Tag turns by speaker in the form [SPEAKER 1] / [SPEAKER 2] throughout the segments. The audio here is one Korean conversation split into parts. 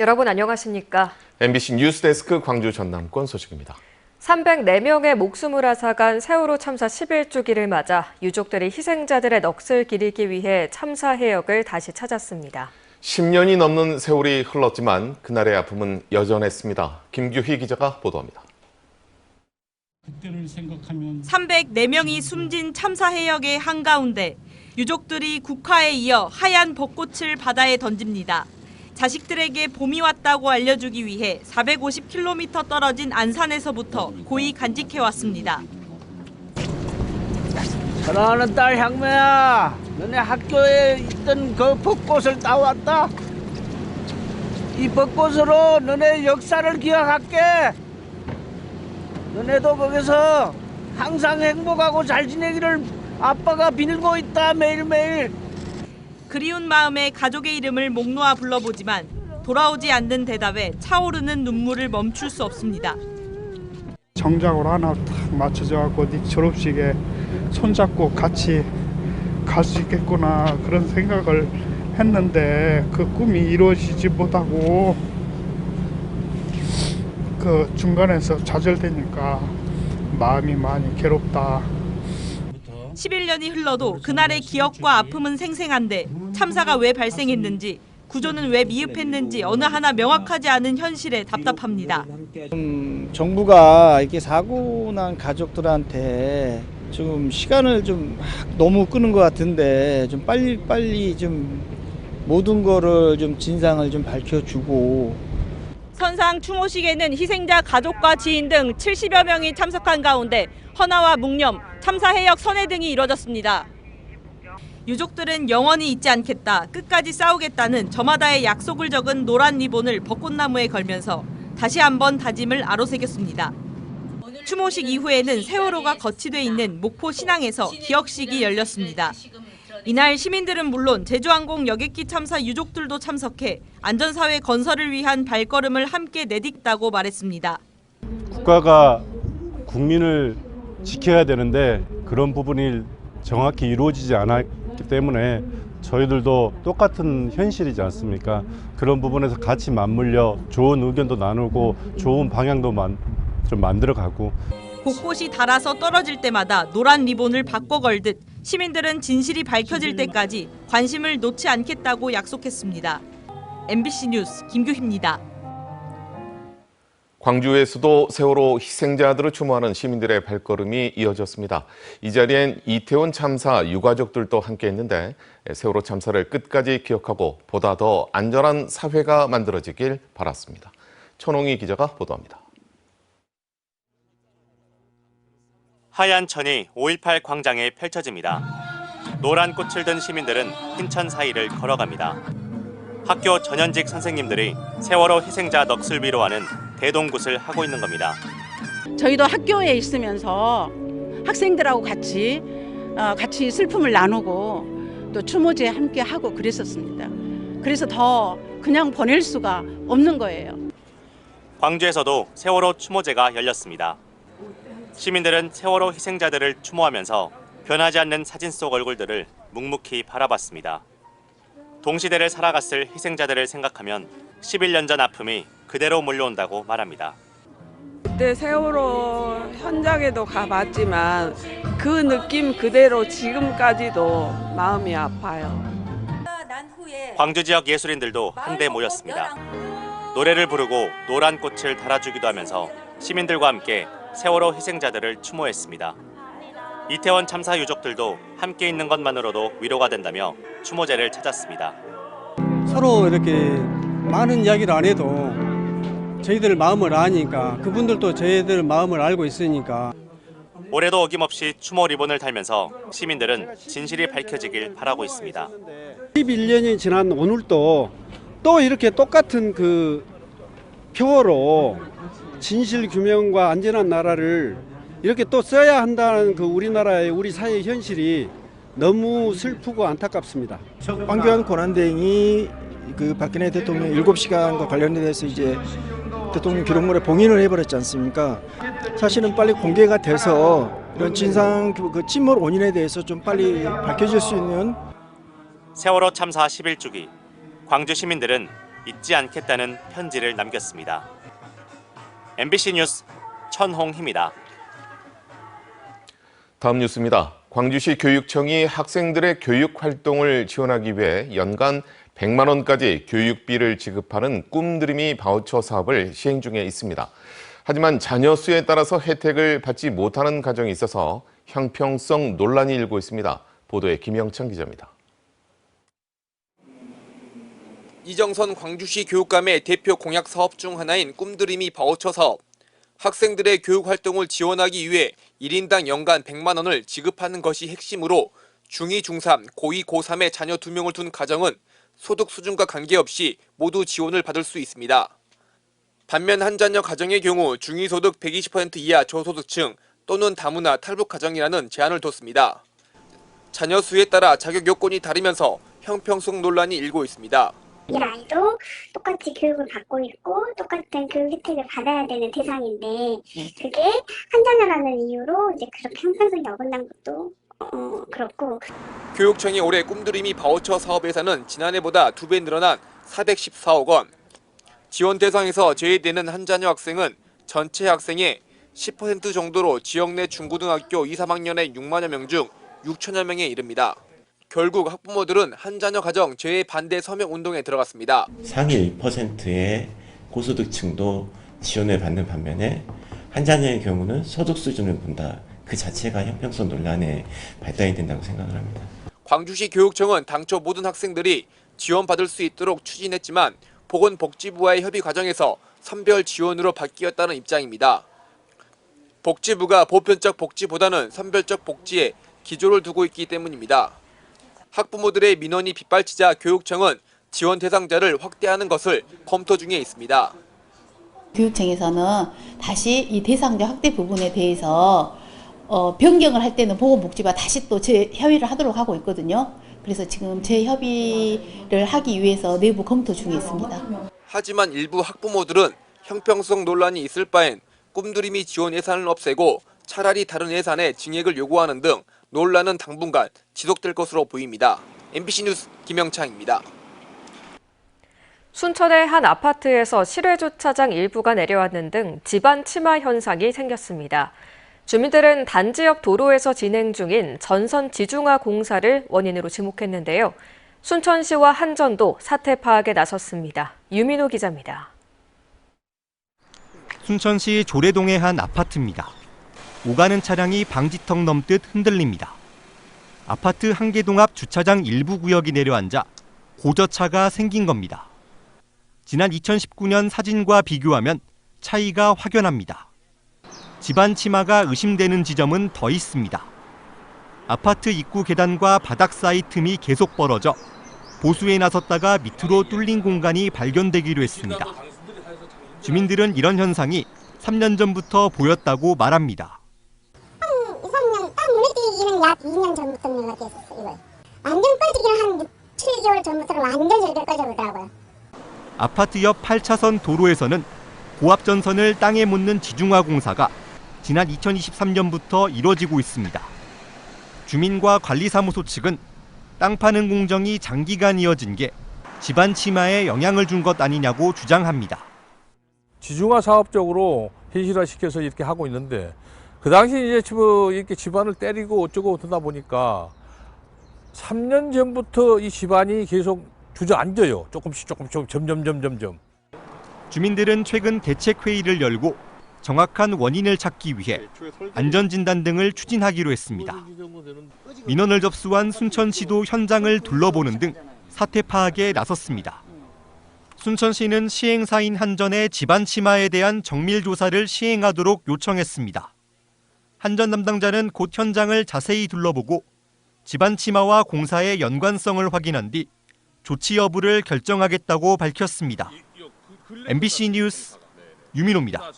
[SPEAKER 1] 여러분 안녕하십니까?
[SPEAKER 2] MBC 뉴스데스크 광주 전남권 소식입니다.
[SPEAKER 1] 304명의 목숨을 앗아간 세월호 참사 11주기를 맞아 유족들이 희생자들의 넋을 기리기 위해 참사 해역을 다시 찾았습니다.
[SPEAKER 2] 10년이 넘는 세월이 흘렀지만 그날의 아픔은 여전했습니다. 김규희 기자가 보도합니다.
[SPEAKER 3] 304명이 숨진 참사 해역의 한가운데 유족들이 국화에 이어 하얀 벚꽃을 바다에 던집니다. 자식들에게 봄이 왔다고 알려주기 위해 450km 떨어진 안산에서부터 고이 간직해왔습니다.
[SPEAKER 4] 사랑하는 딸 향매야, 너네 학교에 있던 그 벚꽃을 따왔다. 이 벚꽃으로 너네 역사를 기억할게. 너네도 거기서 항상 행복하고 잘 지내기를 아빠가 빌고 있다, 매일매일.
[SPEAKER 3] 그리운 마음에 가족의 이름을 목 놓아 불러보지만 돌아오지 않는 대답에 차오르는 눈물을 멈출 수 없습니다.
[SPEAKER 5] 정장으로 하나 딱 맞춰져 갖고 네 졸업식에 손잡고 같이 갈 수 있겠구나 그런 생각을 했는데 그 꿈이 이루어지지 못하고 그 중간에서 좌절되니까 마음이 많이 괴롭다.
[SPEAKER 3] 11년이 흘러도 그날의 기억과 아픔은 생생한데 참사가 왜 발생했는지, 구조는 왜 미흡했는지 어느 하나 명확하지 않은 현실에 답답합니다.
[SPEAKER 6] 정부가 이렇게 사고 난 가족들한테 좀 시간을 좀 너무 끄는 것 같은데 좀 빨리 좀 모든 거를 좀 진상을 좀 밝혀주고.
[SPEAKER 3] 선상 추모식에는 희생자 가족과 지인 등 70여 명이 참석한 가운데 헌화와 묵념, 참사 해역 선회 등이 이뤄졌습니다. 유족들은 영원히 잊지 않겠다, 끝까지 싸우겠다는 저마다의 약속을 적은 노란 리본을 벚꽃나무에 걸면서 다시 한번 다짐을 아로새겼습니다. 추모식 이후에는 세월호가 거치돼 있는 목포 신항에서 기억식이 열렸습니다. 이날 시민들은 물론 제주항공 여객기 참사 유족들도 참석해 안전사회 건설을 위한 발걸음을 함께 내딛다고 말했습니다.
[SPEAKER 7] 국가가 국민을 지켜야 되는데 그런 부분이 정확히 이루어지지 않았기 때문에 저희들도 똑같은 현실이지 않습니까? 그런 부분에서 같이 맞물려 좋은 의견도 나누고 좋은 방향도 좀 만들어가고.
[SPEAKER 3] 벚꽃이 닳아서 떨어질 때마다 노란 리본을 바꿔 걸듯 시민들은 진실이 밝혀질 때까지 관심을 놓지 않겠다고 약속했습니다. MBC 뉴스 김규희입니다.
[SPEAKER 2] 광주에서도 세월호 희생자들을 추모하는 시민들의 발걸음이 이어졌습니다. 이 자리엔 이태원 참사 유가족들도 함께했는데 세월호 참사를 끝까지 기억하고 보다 더 안전한 사회가 만들어지길 바랐습니다. 천홍희 기자가 보도합니다.
[SPEAKER 8] 하얀 천이 5.18 광장에 펼쳐집니다. 노란 꽃을 든 시민들은 흰 천 사이를 걸어갑니다. 학교 전현직 선생님들이 세월호 희생자 넋을 위로하는 대동굿을 하고 있는 겁니다.
[SPEAKER 9] 저희도 학교에 있으면서 학생들하고 같이 슬픔을 나누고 또 추모제 함께 하고 그랬었습니다. 그래서 더 그냥 보낼 수가 없는 거예요.
[SPEAKER 8] 광주에서도 세월호 추모제가 열렸습니다. 시민들은 세월호 희생자들을 추모하면서 변하지 않는 사진 속 얼굴들을 묵묵히 바라봤습니다. 동시대를 살아갔을 희생자들을 생각하면 11년 전 아픔이 그대로 몰려온다고 말합니다.
[SPEAKER 10] 그때 세월호 현장에도 가봤지만 그 느낌 그대로 지금까지도 마음이 아파요.
[SPEAKER 8] 광주 지역 예술인들도 한데 모였습니다. 노래를 부르고 노란 꽃을 달아주기도 하면서 시민들과 함께 세월호 희생자들을 추모했습니다. 이태원 참사 유족들도 함께 있는 것만으로도 위로가 된다며 추모제를 찾았습니다.
[SPEAKER 11] 서로 이렇게 많은 이야기를 안 해도 저희들 마음을 아니까 그분들도 저희들 마음을 알고 있으니까.
[SPEAKER 8] 올해도 어김없이 추모 리본을 달면서 시민들은 진실이 밝혀지길 바라고 있습니다.
[SPEAKER 11] 11년이 지난 오늘도 또 이렇게 똑같은 그 표어로 진실 규명과 안전한 나라를 이렇게 또 써야 한다는 그 우리나라의 우리 사회의 현실이 너무 슬프고 안타깝습니다.
[SPEAKER 6] 황교안 권한대행이 그 박근혜 대통령 7시간과 관련돼서 이제 대통령 기록물에 봉인을 해버렸지 않습니까? 사실은 빨리 공개가 돼서 이런 진상 그 침몰 원인에 대해서 좀 빨리 밝혀질 수 있는.
[SPEAKER 8] 세월호 참사 11주기, 광주 시민들은 잊지 않겠다는 편지를 남겼습니다. MBC 뉴스 천홍희입니다.
[SPEAKER 2] 다음 뉴스입니다. 광주시 교육청이 학생들의 교육 활동을 지원하기 위해 연간 100만 원까지 교육비를 지급하는 꿈드림이 바우처 사업을 시행 중에 있습니다. 하지만 자녀 수에 따라서 혜택을 받지 못하는 가정이 있어서 형평성 논란이 일고 있습니다. 보도에 김영찬 기자입니다.
[SPEAKER 12] 이정선 광주시 교육감의 대표 공약 사업 중 하나인 꿈드림이 바우처 사업. 학생들의 교육 활동을 지원하기 위해 1인당 연간 100만 원을 지급하는 것이 핵심으로 중2, 중3, 고2, 고3의 자녀 2명을 둔 가정은 소득 수준과 관계없이 모두 지원을 받을 수 있습니다. 반면 한 자녀 가정의 경우 중위소득 120% 이하 저소득층 또는 다문화 탈북 가정이라는 제한을 뒀습니다. 자녀 수에 따라 자격 요건이 다르면서 형평성 논란이 일고 있습니다.
[SPEAKER 13] 이 아이도 똑같이 교육을 받고 있고 똑같은 교육 혜택을 받아야 되는 대상인데 그게 한 자녀라는 이유로 이제 그렇게 형평성이 어긋난 것도 그렇고.
[SPEAKER 12] 교육청이 올해 꿈드림이 바우처 사업 예산은 지난해보다 2배 늘어난 414억 원. 지원 대상에서 제외되는 한 자녀 학생은 전체 학생의 10% 정도로 지역 내 중고등학교 2, 3학년의 6만여 명 중 6천여 명에 이릅니다. 결국 학부모들은 한 자녀 가정 제외 반대 서명 운동에 들어갔습니다.
[SPEAKER 14] 상위 1%의 고소득층도 지원을 받는 반면에 한 자녀의 경우는 소득 수준을 본다. 그 자체가 형평성 논란에 발단이 된다고 생각을 합니다.
[SPEAKER 12] 광주시 교육청은 당초 모든 학생들이 지원받을 수 있도록 추진했지만 보건복지부와의 협의 과정에서 선별 지원으로 바뀌었다는 입장입니다. 복지부가 보편적 복지보다는 선별적 복지에 기조를 두고 있기 때문입니다. 학부모들의 민원이 빗발치자 교육청은 지원 대상자를 확대하는 것을 검토 중에 있습니다.
[SPEAKER 15] 교육청에서는 다시 이 대상자 확대 부분에 대해서 변경을 할 때는 보건복지부가 다시 또 재협의를 하도록 하고 있거든요. 그래서 지금 재협의를 하기 위해서 내부 검토 중에 있습니다.
[SPEAKER 12] 하지만 일부 학부모들은 형평성 논란이 있을 바엔 꿈드림이 지원 예산을 없애고 차라리 다른 예산에 증액을 요구하는 등 논란은 당분간 지속될 것으로 보입니다. MBC 뉴스 김영창입니다.
[SPEAKER 1] 순천의 한 아파트에서 실외주차장 일부가 내려앉는 등 집안 침하 현상이 생겼습니다. 주민들은 단지 옆 도로에서 진행 중인 전선 지중화 공사를 원인으로 지목했는데요. 순천시와 한전도 사태 파악에 나섰습니다. 유민호 기자입니다.
[SPEAKER 16] 순천시 조례동의 한 아파트입니다. 오가는 차량이 방지턱 넘듯 흔들립니다. 아파트 한 개동 앞 주차장 일부 구역이 내려앉아 고저차가 생긴 겁니다. 지난 2019년 사진과 비교하면 차이가 확연합니다. 집안 침하가 의심되는 지점은 더 있습니다. 아파트 입구 계단과 바닥 사이 틈이 계속 벌어져 보수에 나섰다가 밑으로 뚫린 공간이 발견되기로 했습니다. 주민들은 이런 현상이 3년 전부터 보였다고 말합니다.
[SPEAKER 13] 한 2, 3년, 딱 눈에 띄기는 약 2년 전부터 연락했었어요. 이거. 완전 꺼지기는 한 7개월 전부터 완전 저렇게 꺼져오더라고요.
[SPEAKER 16] 아파트 옆 8차선 도로에서는 고압 전선을 땅에 묻는 지중화 공사가 지난 2023년부터 이뤄지고 있습니다. 주민과 관리사무소 측은 땅 파는 공정이 장기간 이어진 게 집안 침하에 영향을 준 것 아니냐고 주장합니다.
[SPEAKER 17] 지중화 사업적으로 현실화시켜서 이렇게 하고 있는데 그 당시 이제 이렇게 집안을 때리고 어쩌고 그러다 보니까 3년 전부터 이 집안이 계속 주저앉아요. 조금씩 점점.
[SPEAKER 16] 주민들은 최근 대책회의를 열고 정확한 원인을 찾기 위해 안전진단 등을 추진하기로 했습니다. 민원을 접수한 순천시도 현장을 둘러보는 등 사태 파악에 나섰습니다. 순천시는 시행사인 한전의 집안 침하에 대한 정밀 조사를 시행하도록 요청했습니다. 한전 담당자는 곧 현장을 자세히 둘러보고 집안 침하와 공사의 연관성을 확인한 뒤 조치 여부를 결정하겠다고 밝혔습니다. MBC 뉴스 유민호입니다.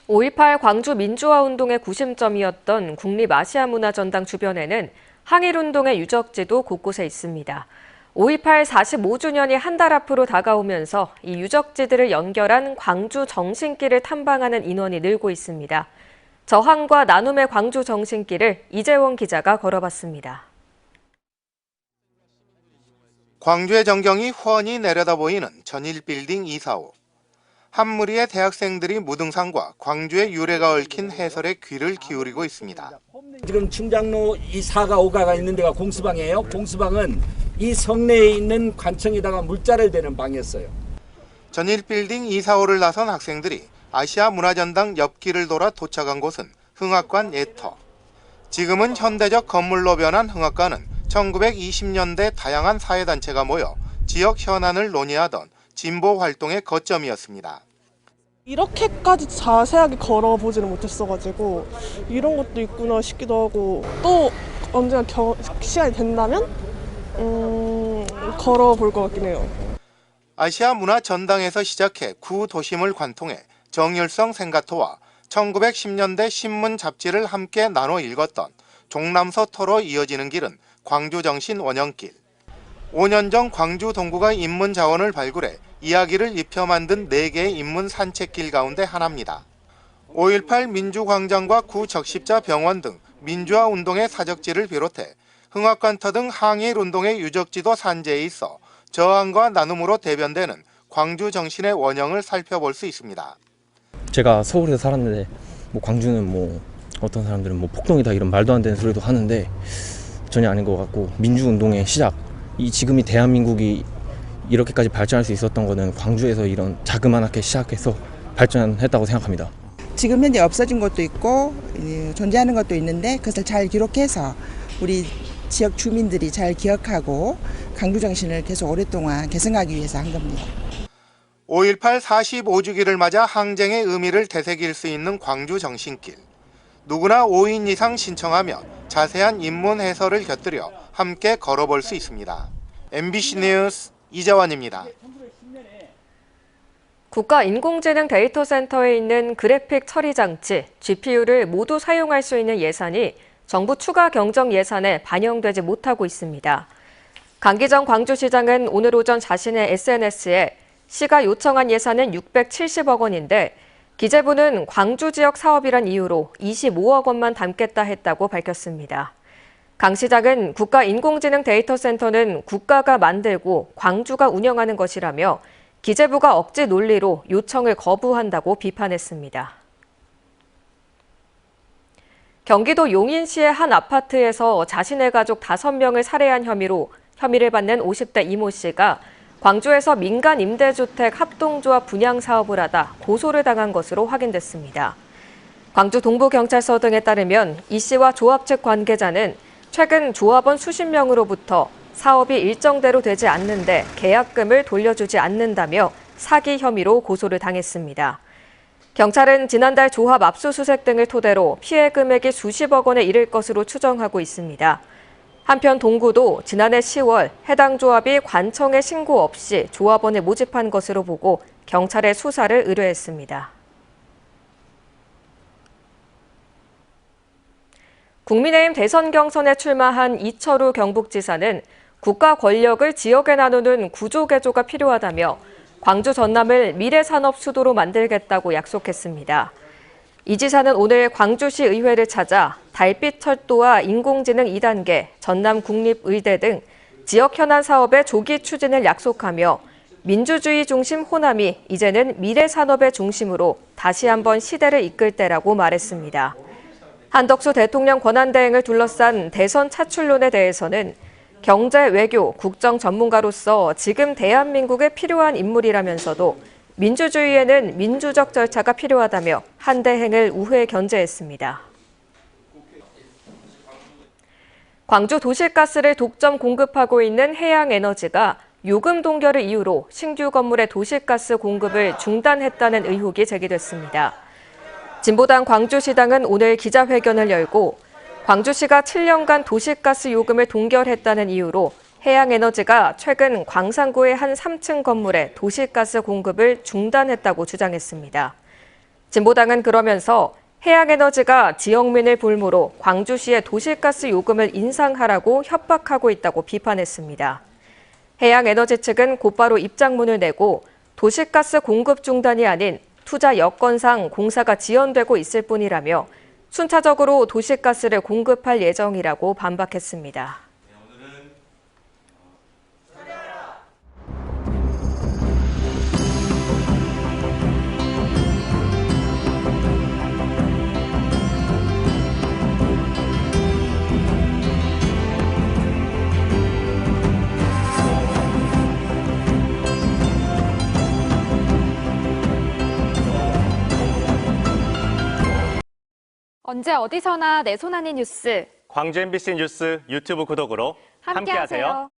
[SPEAKER 1] 5.18 광주 민주화운동의 구심점이었던 국립아시아문화전당 주변에는 항일운동의 유적지도 곳곳에 있습니다. 5.18 45주년이 한 달 앞으로 다가오면서 이 유적지들을 연결한 광주 정신길을 탐방하는 인원이 늘고 있습니다. 저항과 나눔의 광주 정신길을 이재원 기자가 걸어봤습니다.
[SPEAKER 18] 광주의 전경이 훤히 내려다보이는 전일빌딩 245. 한 무리의 대학생들이 무등산과 광주의 유래가 얽힌 해설에 귀를 기울이고 있습니다.
[SPEAKER 4] 지금 충장로 이 4가 5가가 있는 데가 공수방이에요. 공수방은 이 성내에 있는 관청에다가 물자를 대는 방이었어요.
[SPEAKER 18] 전일빌딩 245를 나선 학생들이 아시아 문화전당 옆길을 돌아 도착한 곳은 흥학관 예터. 지금은 현대적 건물로 변한 흥학관은 1920년대 다양한 사회단체가 모여 지역 현안을 논의하던 진보 활동의 거점이었습니다.
[SPEAKER 19] 이렇게까지 자세하게 걸어보지는 못했어가지고 이런 것도 있구나 싶기도 하고, 또 언제나 시간이 된다면 걸어볼 것 같긴 해요.
[SPEAKER 18] 아시아 문화 전당에서 시작해 구도심을 관통해 정일성 생가토와 1910년대 신문 잡지를 함께 나눠 읽었던 종남서터로 이어지는 길은 광주정신 원형길. 5년 전 광주 동구가 인문 자원을 발굴해 이야기를 입혀 만든 4개의 인문 산책길 가운데 하나입니다. 5.18 민주광장과 구적십자 병원 등 민주화 운동의 사적지를 비롯해 흥학관터 등 항일 운동의 유적지도 산재에 있어 저항과 나눔으로 대변되는 광주 정신의 원형을 살펴볼 수 있습니다.
[SPEAKER 20] 제가 서울에서 살았는데 광주는 어떤 사람들은 폭동이다 이런 말도 안 되는 소리도 하는데 전혀 아닌 것 같고, 민주운동의 시작, 지금이 대한민국이 이렇게까지 발전할 수 있었던 거는 광주에서 이런 자그마하게 시작해서 발전했다고 생각합니다.
[SPEAKER 21] 지금 현재 없어진 것도 있고 존재하는 것도 있는데 그것을 잘 기록해서 우리 지역 주민들이 잘 기억하고 강주 정신을 계속 오랫동안 계승하기 위해서 한 겁니다.
[SPEAKER 18] 5.18 45주기를 맞아 항쟁의 의미를 되새길 수 있는 광주 정신길. 누구나 5인 이상 신청하며 자세한 인문 해설을 곁들여 함께 걸어볼 수 있습니다. MBC 뉴스 이재환입니다.
[SPEAKER 1] 국가인공지능 데이터센터에 있는 그래픽 처리 장치, GPU를 모두 사용할 수 있는 예산이 정부 추가 경정 예산에 반영되지 못하고 있습니다. 강기정 광주시장은 오늘 오전 자신의 SNS에 시가 요청한 예산은 670억 원인데 기재부는 광주 지역 사업이란 이유로 25억 원만 담겠다 했다고 밝혔습니다. 강 시장은 국가인공지능 데이터센터는 국가가 만들고 광주가 운영하는 것이라며 기재부가 억지 논리로 요청을 거부한다고 비판했습니다. 경기도 용인시의 한 아파트에서 자신의 가족 5명을 살해한 혐의를 받는 50대 이모 씨가 광주에서 민간 임대주택 합동조합 분양 사업을 하다 고소를 당한 것으로 확인됐습니다. 광주 동부경찰서 등에 따르면 이 씨와 조합 측 관계자는 최근 조합원 수십 명으로부터 사업이 일정대로 되지 않는데 계약금을 돌려주지 않는다며 사기 혐의로 고소를 당했습니다. 경찰은 지난달 조합 압수수색 등을 토대로 피해 금액이 수십억 원에 이를 것으로 추정하고 있습니다. 한편 동구도 지난해 10월 해당 조합이 관청에 신고 없이 조합원을 모집한 것으로 보고 경찰에 수사를 의뢰했습니다. 국민의힘 대선 경선에 출마한 이철우 경북지사는 국가 권력을 지역에 나누는 구조개조가 필요하다며 광주 전남을 미래산업 수도로 만들겠다고 약속했습니다. 이 지사는 오늘 광주시 의회를 찾아 달빛철도와 인공지능 2단계, 전남국립의대 등 지역 현안 사업의 조기 추진을 약속하며 민주주의 중심 호남이 이제는 미래산업의 중심으로 다시 한번 시대를 이끌 때라고 말했습니다. 한덕수 대통령 권한대행을 둘러싼 대선 차출론에 대해서는 경제, 외교, 국정 전문가로서 지금 대한민국에 필요한 인물이라면서도 민주주의에는 민주적 절차가 필요하다며 한 대행을 우회 견제했습니다. 광주 도시가스를 독점 공급하고 있는 해양에너지가 요금 동결을 이유로 신규 건물의 도시가스 공급을 중단했다는 의혹이 제기됐습니다. 진보당 광주시당은 오늘 기자회견을 열고 광주시가 7년간 도시가스 요금을 동결했다는 이유로 해양에너지가 최근 광산구의 한 3층 건물에 도시가스 공급을 중단했다고 주장했습니다. 진보당은 그러면서 해양에너지가 지역민을 볼모로 광주시의 도시가스 요금을 인상하라고 협박하고 있다고 비판했습니다. 해양에너지 측은 곧바로 입장문을 내고 도시가스 공급 중단이 아닌 투자 여건상 공사가 지연되고 있을 뿐이라며 순차적으로 도시가스를 공급할 예정이라고 반박했습니다.
[SPEAKER 5] 언제 어디서나 내 손 안의 뉴스.
[SPEAKER 8] 광주 MBC 뉴스 유튜브 구독으로 함께하세요.